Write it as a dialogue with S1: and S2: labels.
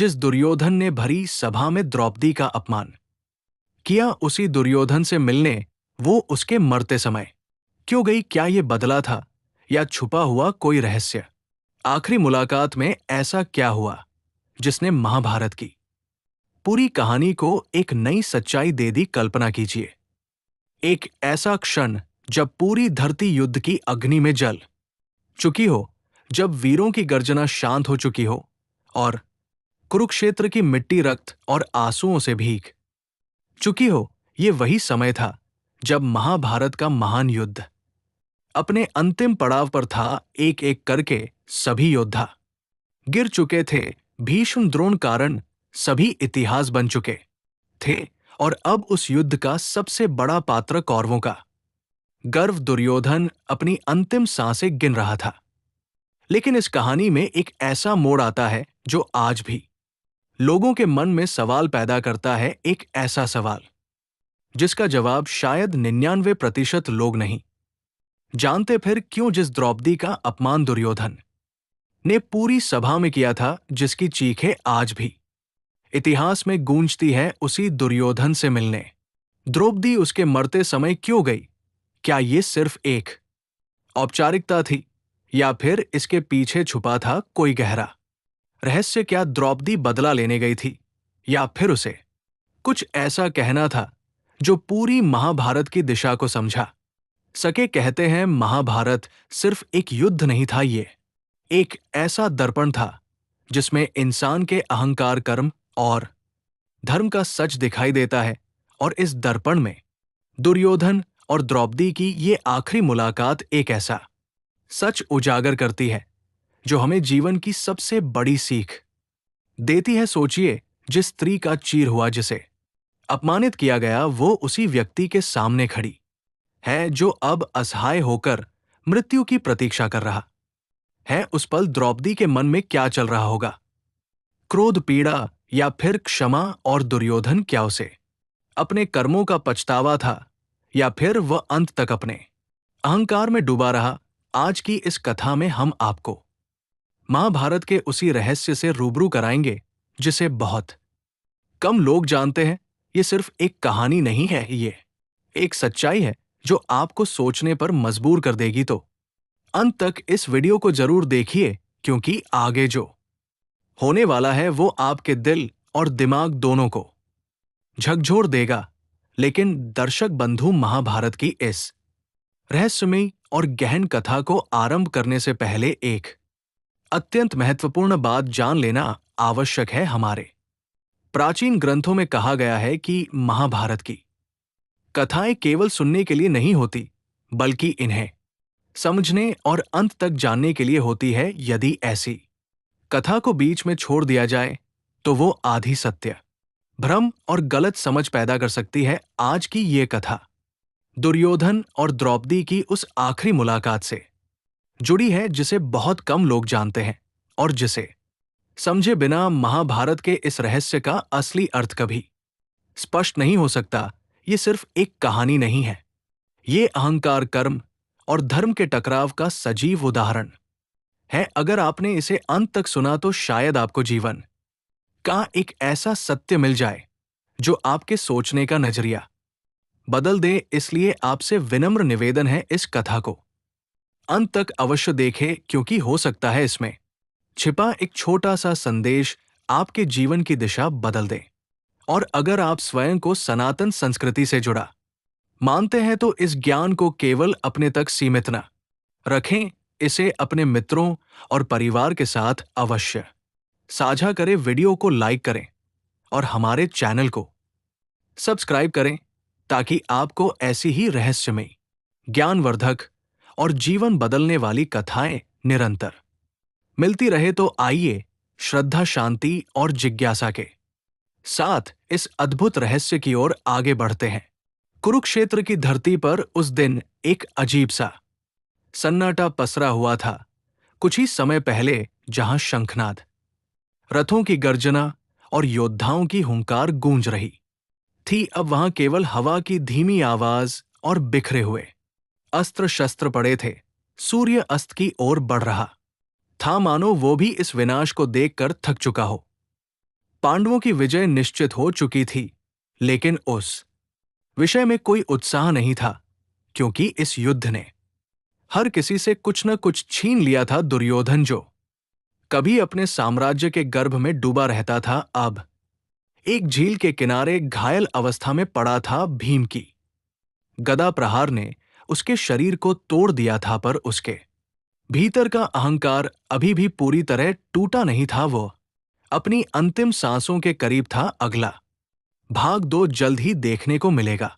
S1: जिस दुर्योधन ने भरी सभा में द्रौपदी का अपमान किया, उसी दुर्योधन से मिलने वो उसके मरते समय क्यों गई? क्या ये बदला था या छुपा हुआ कोई रहस्य? आखिरी मुलाकात में ऐसा क्या हुआ जिसने महाभारत की पूरी कहानी को एक नई सच्चाई दे दी? कल्पना कीजिए, एक ऐसा क्षण जब पूरी धरती युद्ध की अग्नि में जल चुकी हो, जब वीरों की गर्जना शांत हो चुकी हो और कुरुक्षेत्र की मिट्टी रक्त और आंसुओं से भीग चुकी हो। ये वही समय था जब महाभारत का महान युद्ध अपने अंतिम पड़ाव पर था। एक एक करके सभी योद्धा गिर चुके थे। भीष्म द्रोण कारण सभी इतिहास बन चुके थे और अब उस युद्ध का सबसे बड़ा पात्र कौरवों का गर्व दुर्योधन अपनी अंतिम सांसें गिन रहा था। लेकिन इस कहानी में एक ऐसा मोड़ आता है जो आज भी लोगों के मन में सवाल पैदा करता है। एक ऐसा सवाल जिसका जवाब शायद 99% लोग नहीं जानते। फिर क्यों जिस द्रौपदी का अपमान दुर्योधन ने पूरी सभा में किया था, जिसकी चीखें आज भी इतिहास में गूंजती है, उसी दुर्योधन से मिलने द्रौपदी उसके मरते समय क्यों गई? क्या ये सिर्फ एक औपचारिकता थी या फिर इसके पीछे छुपा था कोई गहरा रहस्य? क्या द्रौपदी बदला लेने गई थी या फिर उसे कुछ ऐसा कहना था जो पूरी महाभारत की दिशा को समझा सके? कहते हैं महाभारत सिर्फ एक युद्ध नहीं था, ये एक ऐसा दर्पण था जिसमें इंसान के अहंकार, कर्म और धर्म का सच दिखाई देता है। और इस दर्पण में दुर्योधन और द्रौपदी की ये आखिरी मुलाकात एक ऐसा सच उजागर करती है जो हमें जीवन की सबसे बड़ी सीख देती है। सोचिए, जिस स्त्री का चीर हुआ, जिसे अपमानित किया गया, वो उसी व्यक्ति के सामने खड़ी है जो अब असहाय होकर मृत्यु की प्रतीक्षा कर रहा है। उस पल द्रौपदी के मन में क्या चल रहा होगा? क्रोध, पीड़ा या फिर क्षमा? और दुर्योधन, क्या उसे अपने कर्मों का पछतावा था या फिर वह अंत तक अपने अहंकार में डूबा रहा? आज की इस कथा में हम आपको महाभारत के उसी रहस्य से रूबरू कराएंगे जिसे बहुत कम लोग जानते हैं। ये सिर्फ एक कहानी नहीं है, ये एक सच्चाई है जो आपको सोचने पर मजबूर कर देगी। तो अंत तक इस वीडियो को जरूर देखिए, क्योंकि आगे जो होने वाला है वो आपके दिल और दिमाग दोनों को झकझोर देगा। लेकिन दर्शक बंधु, महाभारत की इस रहस्यमयी और गहन कथा को आरंभ करने से पहले एक अत्यंत महत्वपूर्ण बात जान लेना आवश्यक है। हमारे प्राचीन ग्रंथों में कहा गया है कि महाभारत की कथाएं केवल सुनने के लिए नहीं होती, बल्कि इन्हें समझने और अंत तक जानने के लिए होती है। यदि ऐसी कथा को बीच में छोड़ दिया जाए तो वो आधी सत्य, भ्रम और गलत समझ पैदा कर सकती है। आज की ये कथा दुर्योधन और द्रौपदी की उस आखिरी मुलाकात से जुड़ी है जिसे बहुत कम लोग जानते हैं और जिसे समझे बिना महाभारत के इस रहस्य का असली अर्थ कभी स्पष्ट नहीं हो सकता। ये सिर्फ एक कहानी नहीं है, ये अहंकार, कर्म और धर्म के टकराव का सजीव उदाहरण है। अगर आपने इसे अंत तक सुना तो शायद आपको जीवन का एक ऐसा सत्य मिल जाए जो आपके सोचने का नजरिया बदल दे। इसलिए आपसे विनम्र निवेदन है, इस कथा को अंत तक अवश्य देखें, क्योंकि हो सकता है इसमें छिपा एक छोटा सा संदेश आपके जीवन की दिशा बदल दे। और अगर आप स्वयं को सनातन संस्कृति से जुड़ा मानते हैं तो इस ज्ञान को केवल अपने तक सीमित न रखें, इसे अपने मित्रों और परिवार के साथ अवश्य साझा करें। वीडियो को लाइक करें और हमारे चैनल को सब्सक्राइब करें ताकि आपको ऐसी ही रहस्यमयी, ज्ञानवर्धक और जीवन बदलने वाली कथाएं निरंतर मिलती रहे। तो आइए श्रद्धा, शांति और जिज्ञासा के साथ इस अद्भुत रहस्य की ओर आगे बढ़ते हैं। कुरुक्षेत्र की धरती पर उस दिन एक अजीब सा सन्नाटा पसरा हुआ था। कुछ ही समय पहले जहां शंखनाद, रथों की गर्जना और योद्धाओं की हुंकार गूंज रही थी, अब वहां केवल हवा की धीमी आवाज और बिखरे हुए अस्त्र शस्त्र पड़े थे। सूर्य अस्त की ओर बढ़ रहा था, मानो वो भी इस विनाश को देखकर थक चुका हो। पांडवों की विजय निश्चित हो चुकी थी, लेकिन उस विषय में कोई उत्साह नहीं था, क्योंकि इस युद्ध ने हर किसी से कुछ न कुछ छीन लिया था। दुर्योधन जो कभी अपने साम्राज्य के गर्भ में डूबा रहता था, अब एक झील के किनारे घायल अवस्था में पड़ा था। भीम की गदा प्रहार ने उसके शरीर को तोड़ दिया था, पर उसके भीतर का अहंकार अभी भी पूरी तरह टूटा नहीं था। वो अपनी अंतिम सांसों के करीब था। अगला भाग 2 जल्द ही देखने को मिलेगा।